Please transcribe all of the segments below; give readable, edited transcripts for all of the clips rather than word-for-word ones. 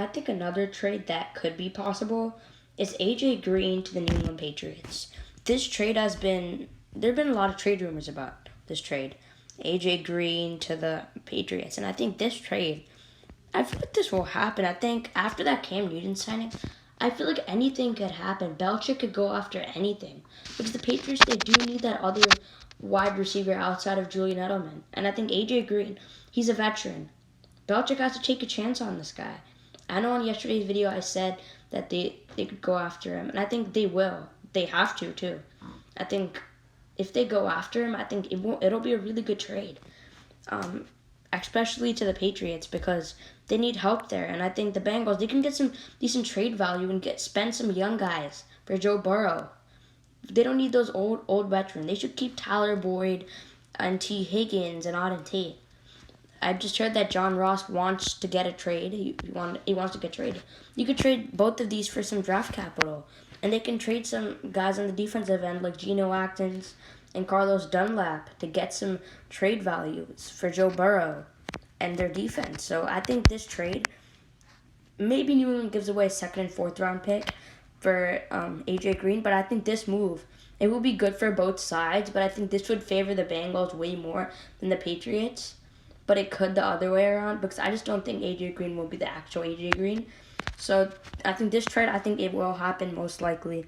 I think another trade that could be possible is AJ Green to the New England Patriots. This trade there have been a lot of trade rumors about this trade. AJ Green to the Patriots. And I think this trade, I feel like this will happen. I think after that Cam Newton signing, I feel like anything could happen. Belichick could go after anything. Because the Patriots, they do need that other wide receiver outside of Julian Edelman. And I think AJ Green, he's a veteran. Belichick has to take a chance on this guy. I know on yesterday's video I said that they could go after him. And I think they will. They have to, too. I think if they go after him, I think it'll be a really good trade. Especially to the Patriots because they need help there. And I think the Bengals, they can get some decent trade value and spend some young guys for Joe Burrow. They don't need those old veterans. They should keep Tyler Boyd and T. Higgins and Auden Tate. I just heard that John Ross wants to get a trade. He wants to get traded. You could trade both of these for some draft capital. And they can trade some guys on the defensive end like Geno Atkins and Carlos Dunlap to get some trade values for Joe Burrow and their defense. So I think this trade, maybe New England gives away a second and fourth round pick for AJ Green, but I think this move, it will be good for both sides, but I think this would favor the Bengals way more than the Patriots. But it could the other way around because I just don't think AJ Green will be the actual AJ Green. So I think this trade, I think it will happen most likely.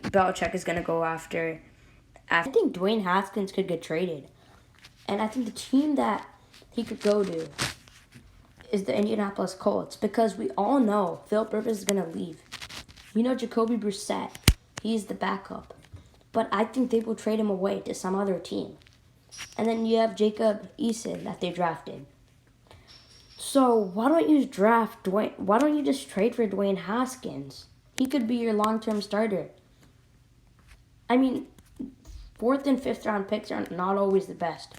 Belichick is going to go after. I think Dwayne Haskins could get traded. And I think the team that he could go to is the Indianapolis Colts because we all know Philip Rivers is going to leave. We know Jacoby Brissett, he's the backup. But I think they will trade him away to some other team. And then you have Jacob Eason that they drafted. So why don't you draft Dwayne? Why don't you just trade for Dwayne Haskins? He could be your long-term starter. I mean, 4th and 5th round picks are not always the best.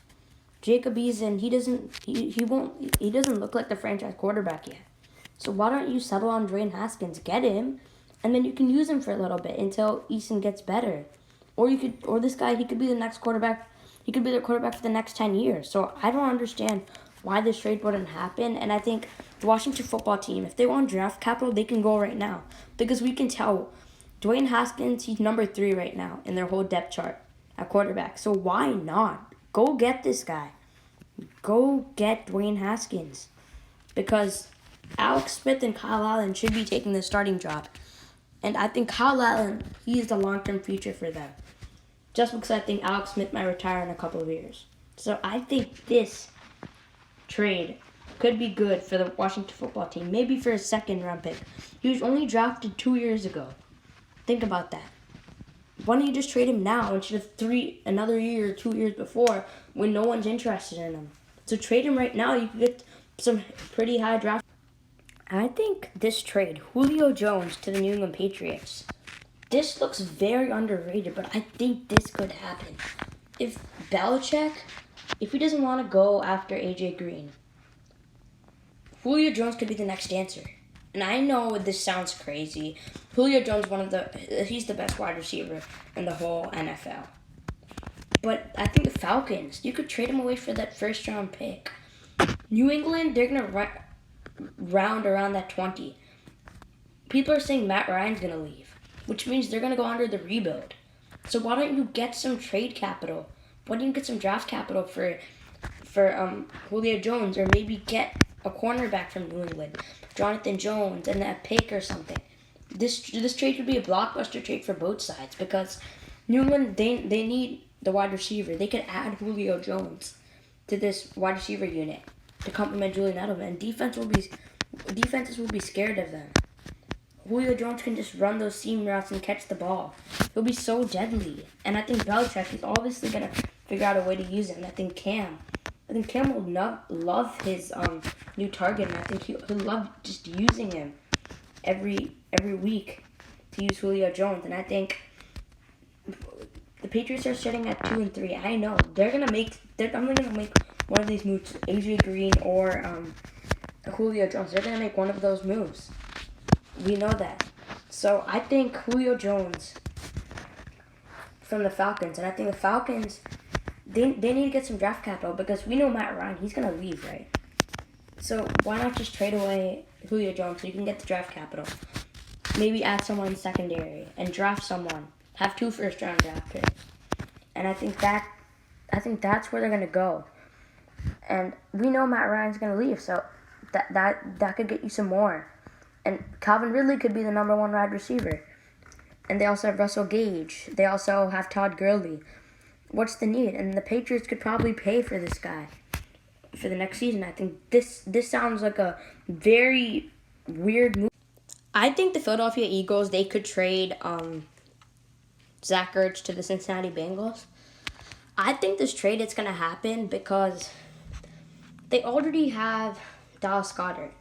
Jacob Eason, he doesn't look like the franchise quarterback yet. So why don't you settle on Dwayne Haskins, get him, and then you can use him for a little bit until Eason gets better. Or this guy, he could be the next quarterback. He could be their quarterback for the next 10 years. So I don't understand why this trade wouldn't happen. And I think the Washington football team, if they want draft capital, they can go right now. Because we can tell Dwayne Haskins, he's number 3 right now in their whole depth chart at quarterback. So why not? Go get this guy. Go get Dwayne Haskins. Because Alex Smith and Kyle Allen should be taking the starting job. And I think Kyle Allen, he's the long-term future for them. Just because I think Alex Smith might retire in a couple of years. So I think this trade could be good for the Washington football team. Maybe for a 2nd round pick. He was only drafted 2 years ago. Think about that. Why don't you just trade him now instead of another year or 2 years before when no one's interested in him? So trade him right now. You can get some pretty high draft. I think this trade, Julio Jones to the New England Patriots, this looks very underrated, but I think this could happen. If Belichick, if he doesn't want to go after AJ Green, Julio Jones could be the next answer. And I know this sounds crazy. Julio Jones, he's the best wide receiver in the whole NFL. But I think the Falcons, you could trade him away for that 1st round pick. New England, they're going to round around that 20. People are saying Matt Ryan's going to leave, which means they're going to go under the rebuild. So why don't you get some trade capital? Why don't you get some draft capital for Julio Jones, or maybe get a cornerback from New England, Jonathan Jones, and a pick or something? This trade could be a blockbuster trade for both sides because New England, they need the wide receiver. They could add Julio Jones to this wide receiver unit to complement Julian Edelman. And defenses will be scared of them. Julio Jones can just run those seam routes and catch the ball. He'll be so deadly. And I think Belichick is obviously going to figure out a way to use him. I think Cam will love his new target, and I think he'll love just using him every week to use Julio Jones. And I think the Patriots are sitting at 2 and 3. I know they're only gonna make one of these moves, AJ Green or Julio Jones. They're gonna make one of those moves. We know that. So I think Julio Jones from the Falcons, and I think the Falcons, they need to get some draft capital because we know Matt Ryan, he's going to leave, right? So why not just trade away Julio Jones so you can get the draft capital? Maybe add someone in secondary and draft someone. Have 2 first-round draft picks. And I think that's where they're gonna go. And we know Matt Ryan's gonna leave, so that could get you some more. And Calvin Ridley could be the number 1 wide receiver. And they also have Russell Gage. They also have Todd Gurley. What's the need? And the Patriots could probably pay for this guy for the next season. I think this sounds like a very weird move. I think the Philadelphia Eagles, they could trade Zach Ertz to the Cincinnati Bengals. I think this trade is going to happen because they already have Dallas Goedert.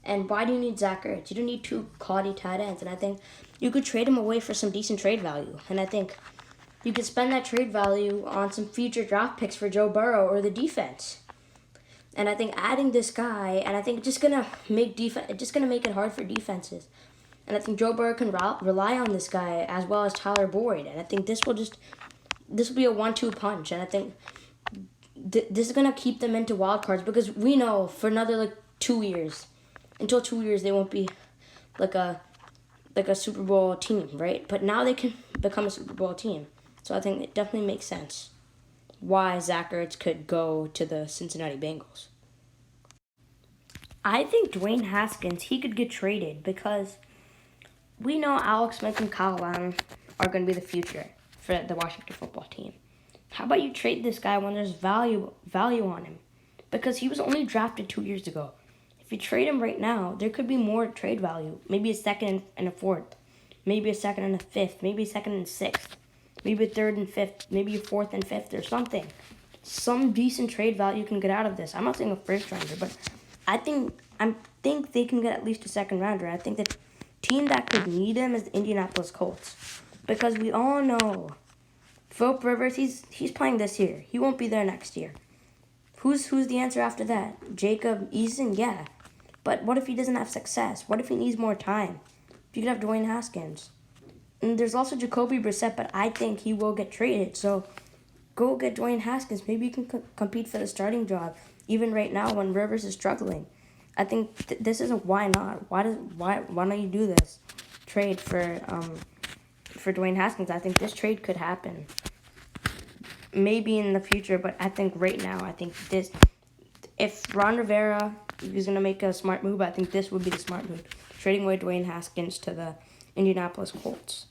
And why do you need Zach Ertz? You don't need 2 quality tight ends. And I think you could trade him away for some decent trade value. And I think you could spend that trade value on some future draft picks for Joe Burrow or the defense. And I think adding this guy, and I think it's just gonna make it hard for defenses. And I think Joe Burrow can rely on this guy as well as Tyler Boyd. And I think this will be a 1-2 punch. And I think this is gonna keep them into wild cards because we know for another 2 years, until 2 years they won't be like a Super Bowl team, right? But now they can become a Super Bowl team. So I think it definitely makes sense why Zach Ertz could go to the Cincinnati Bengals. I think Dwayne Haskins, he could get traded because we know Alex Smith and Kyle Allen are going to be the future for the Washington football team. How about you trade this guy when there's value on him? Because he was only drafted 2 years ago. If you trade him right now, there could be more trade value. Maybe a second and a fourth. Maybe a second and a fifth. Maybe a second and a sixth. Maybe a third and fifth. Maybe a fourth and fifth or something. Some decent trade value can get out of this. I'm not saying a first rounder, but I think they can get at least a second rounder. I think the team that could need him is the Indianapolis Colts. Because we all know Philip Rivers, he's playing this year. He won't be there next year. Who's the answer after that? Jacob Eason? Yeah. But what if he doesn't have success? What if he needs more time? You could have Dwayne Haskins. And there's also Jacoby Brissett, but I think he will get traded. So go get Dwayne Haskins. Maybe you can compete for the starting job, even right now when Rivers is struggling. I think this is a why not. Why don't you do this trade for Dwayne Haskins? I think this trade could happen. Maybe in the future, but I think right now, if Ron Rivera is going to make a smart move, I think this would be the smart move. Trading away Dwayne Haskins to the Indianapolis Colts.